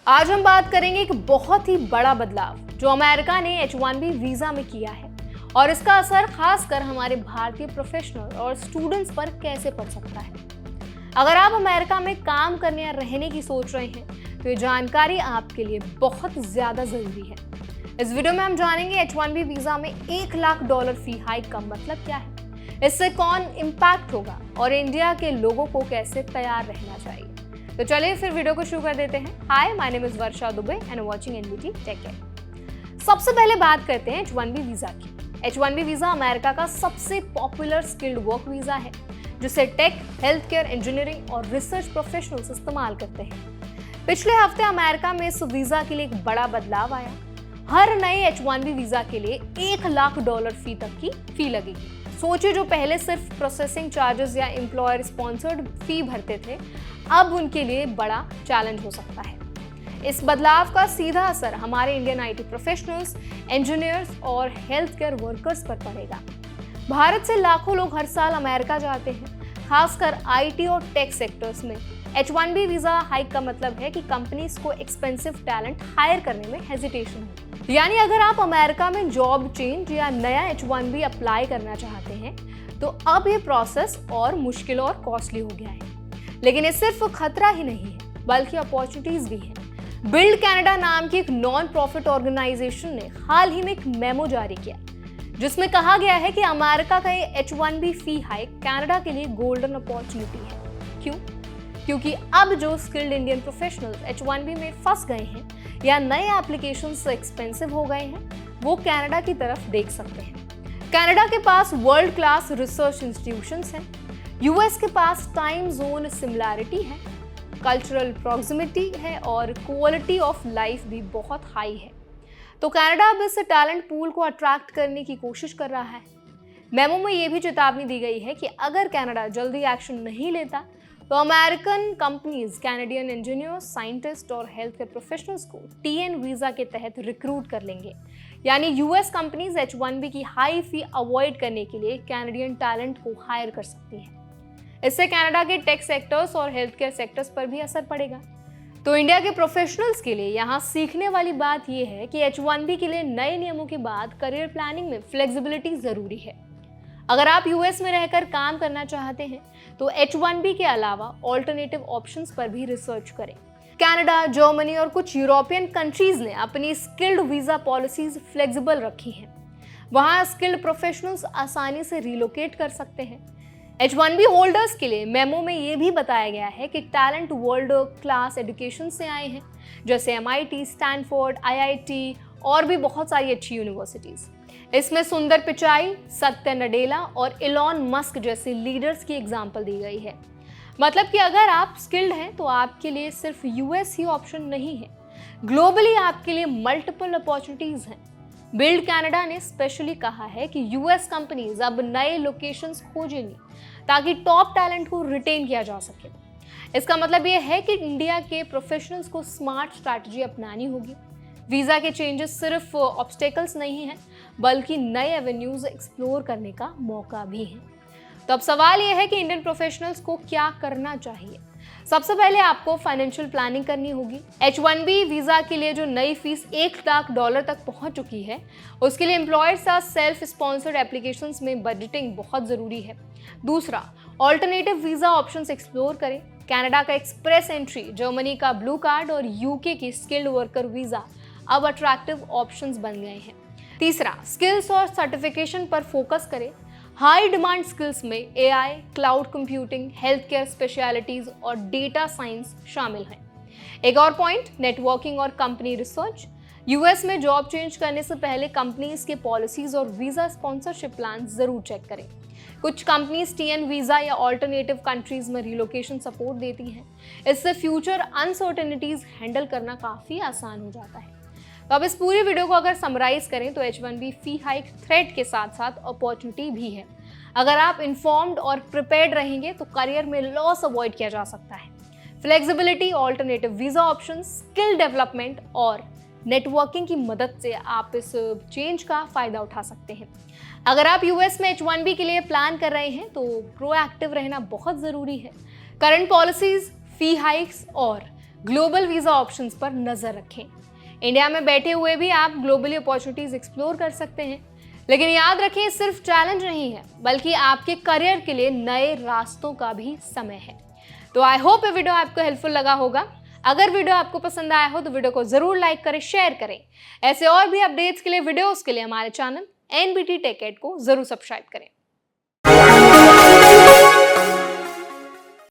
आज हम बात करेंगे एक बहुत ही बड़ा बदलाव जो अमेरिका ने H-1B वीजा में किया है और इसका असर खासकर हमारे भारतीय प्रोफेशनल और स्टूडेंट्स पर कैसे पड़ सकता है। अगर आप अमेरिका में काम करने या रहने की सोच रहे हैं तो ये जानकारी आपके लिए बहुत ज्यादा जरूरी है। इस वीडियो में हम जानेंगे H-1B वीजा में $1 लाख फी हाइक का मतलब क्या है, इससे कौन इम्पैक्ट होगा और इंडिया के लोगों को कैसे तैयार रहना चाहिए। तो चलिए फिर वीडियो को शुरू कर देते हैं। Hi, my name is Varsha Dubey and watching NBT tech care. सबसे पहले बात करते हैं H-1B वीजा की। H-1B वीजा अमेरिका का सबसे पॉपुलर स्किल्ड वर्क वीजा है जिसे टेक, हेल्थ केयर, इंजीनियरिंग और रिसर्च प्रोफेशनल्स इस्तेमाल करते हैं। पिछले हफ्ते अमेरिका में इस वीजा के लिए एक बड़ा बदलाव आया। हर नए H-1B वीजा के लिए $1 लाख फी तक की फी लगेगी। सोचिए, जो पहले सिर्फ प्रोसेसिंग चार्जेस या एम्प्लॉयर स्पॉन्सर्ड फी भरते थे, अब उनके लिए बड़ा चैलेंज हो सकता है। इस बदलाव का सीधा असर हमारे इंडियन आईटी प्रोफेशनल्स, इंजीनियर्स और हेल्थ केयर वर्कर्स पर पड़ेगा। भारत से लाखों लोग हर साल अमेरिका जाते हैं, खासकर आईटी और टेक सेक्टर्स में। H-1B वीजा हाइक का मतलब है कि कंपनीज को एक्सपेंसिव टैलेंट हायर करने में हेजिटेशन होगी। यानी अगर आप अमेरिका में जॉब चेंज या नया H-1B अप्लाई करना चाहते हैं तो अब ये प्रोसेस और मुश्किल और कॉस्टली हो गया है। लेकिन ये सिर्फ खतरा ही नहीं है बल्कि अपॉर्चुनिटीज भी हैं। बिल्ड कनाडा नाम की एक नॉन प्रॉफिट ऑर्गेनाइजेशन ने हाल ही में एक मेमो जारी किया जिसमें कहा गया है कि अमेरिका का ये H-1B फी हाइक कनाडा के लिए गोल्डन अपॉर्चुनिटी है। क्यों? क्योंकि अब जो स्किल्ड इंडियन प्रोफेशनल्स H-1B में फंस गए हैं या नए एप्लीकेशंस एक्सपेंसिव हो गए हैं, वो कनाडा की तरफ देख सकते हैं। कनाडा के पास वर्ल्ड क्लास रिसर्च इंस्टीट्यूशंस हैं, यूएस के पास टाइम जोन सिमिलैरिटी है, कल्चरल प्रॉक्सिमिटी है और क्वालिटी ऑफ लाइफ भी बहुत हाई है। तो कनाडा अब इस टैलेंट पूल को अट्रैक्ट करने की कोशिश कर रहा है। मेमो में ये भी चेतावनी दी गई है कि अगर कनाडा जल्दी एक्शन नहीं लेता तो American companies Canadian engineers, scientist और हेल्थ केयर प्रोफेशनल्स को TN वीजा के तहत रिक्रूट कर लेंगे। यानी यूएस कंपनीज H-1B की हाई फी अवॉइड करने के लिए कैनेडियन टैलेंट को हायर कर सकती हैं। इससे कनाडा के टेक सेक्टर्स और हेल्थ केयर सेक्टर्स पर भी असर पड़ेगा। तो इंडिया के प्रोफेशनल्स के लिए यहाँ सीखने वाली बात यह है कि H-1B के लिए नए नियमों के बाद करियर प्लानिंग में फ्लेक्सिबिलिटी जरूरी है। अगर आप यूएस में रहकर काम करना चाहते हैं तो H-1B के अलावा ऑल्टरनेटिव ऑप्शंस पर भी रिसर्च करें। कनाडा, जर्मनी और कुछ यूरोपियन कंट्रीज ने अपनी स्किल्ड वीजा पॉलिसीज फ्लेक्सिबल रखी हैं। वहाँ स्किल्ड प्रोफेशनल्स आसानी से रिलोकेट कर सकते हैं। H-1B होल्डर्स के लिए मेमो में ये भी बताया गया है कि टैलेंट वर्ल्ड क्लास एजुकेशन से आए हैं, जैसे MIT, स्टैनफोर्ड, IIT और भी बहुत सारी अच्छी यूनिवर्सिटीज। इसमें सुंदर पिचाई, सत्य नडेला और इलॉन मस्क जैसे लीडर्स की एग्जाम्पल दी गई है। मतलब कि अगर आप स्किल्ड हैं तो आपके लिए सिर्फ यूएस ही ऑप्शन नहीं है, ग्लोबली आपके लिए मल्टीपल अपॉर्चुनिटीज हैं। बिल्ड कनाडा ने स्पेशली कहा है कि यूएस कंपनीज अब नए लोकेशंस खोजेंगी ताकि टॉप टैलेंट को रिटेन किया जा सके। इसका मतलब यह है कि इंडिया के प्रोफेशनल्स को स्मार्ट स्ट्रैटेजी अपनानी होगी। वीजा के चेंजेस सिर्फ ऑब्स्टेकल्स नहीं हैं बल्कि नए एवेन्यूज एक्सप्लोर करने का मौका भी है। तो अब सवाल यह है कि इंडियन प्रोफेशनल्स को क्या करना चाहिए। सबसे पहले आपको फाइनेंशियल प्लानिंग करनी होगी। H-1B वीजा के लिए जो नई फीस $1 लाख तक पहुंच चुकी है, उसके लिए एम्प्लॉयर साथ सेल्फ स्पॉन्सर्ड एप्लीकेशंस में बजटिंग बहुत जरूरी है। दूसरा, ऑल्टरनेटिव वीजा ऑप्शंस एक्सप्लोर करें। कनाडा का एक्सप्रेस एंट्री, जर्मनी का ब्लू कार्ड और यूके की स्किल्ड वर्कर वीजा अब अट्रैक्टिव ऑप्शंस बन गए हैं। तीसरा, स्किल्स और सर्टिफिकेशन पर फोकस करें। हाई डिमांड स्किल्स में AI, cloud computing, health care specialities और डेटा साइंस शामिल हैं। एक और पॉइंट, नेटवर्किंग और कंपनी रिसर्च। यूएस में जॉब चेंज करने से पहले कंपनीज के पॉलिसीज और वीजा स्पॉन्सरशिप प्लान जरूर चेक करें। कुछ कंपनीज TN वीजा या ऑल्टरनेटिव कंट्रीज में रिलोकेशन सपोर्ट देती हैं। इससे फ्यूचर अनसर्टेनिटीज हैंडल करना काफी आसान हो जाता है। तो अब इस पूरी वीडियो को अगर समराइज करें तो H-1B फी हाइक थ्रेट के साथ साथ अपॉर्चुनिटी भी है। अगर आप इन्फॉर्म्ड और प्रिपेयर्ड रहेंगे तो करियर में लॉस अवॉइड किया जा सकता है। Flexibility, alternative visa options, skill development और नेटवर्किंग की मदद से आप इस चेंज का फायदा उठा सकते हैं। अगर आप यूएस में H-1B के लिए प्लान कर रहे हैं तो प्रोएक्टिव रहना बहुत जरूरी है। करंट पॉलिसीज, फी हाइक्स और ग्लोबल वीज़ा ऑप्शंस पर नज़र रखें। इंडिया में बैठे हुए भी आप ग्लोबली अपॉर्चुनिटीज़ एक्सप्लोर कर सकते हैं। लेकिन याद रखें, सिर्फ चैलेंज नहीं है, बल्कि आपके करियर के लिए नए रास्तों का भी समय है। तो आई होप ये वीडियो आपको हेल्पफुल लगा होगा। अगर वीडियो आपको पसंद आया हो तो वीडियो को ज़रूर लाइक करें, शेयर करें। ऐसे और भी अपडेट्स के लिए, वीडियोज़ के लिए हमारे चैनल NBT Tech Ed को ज़रूर सब्सक्राइब करें।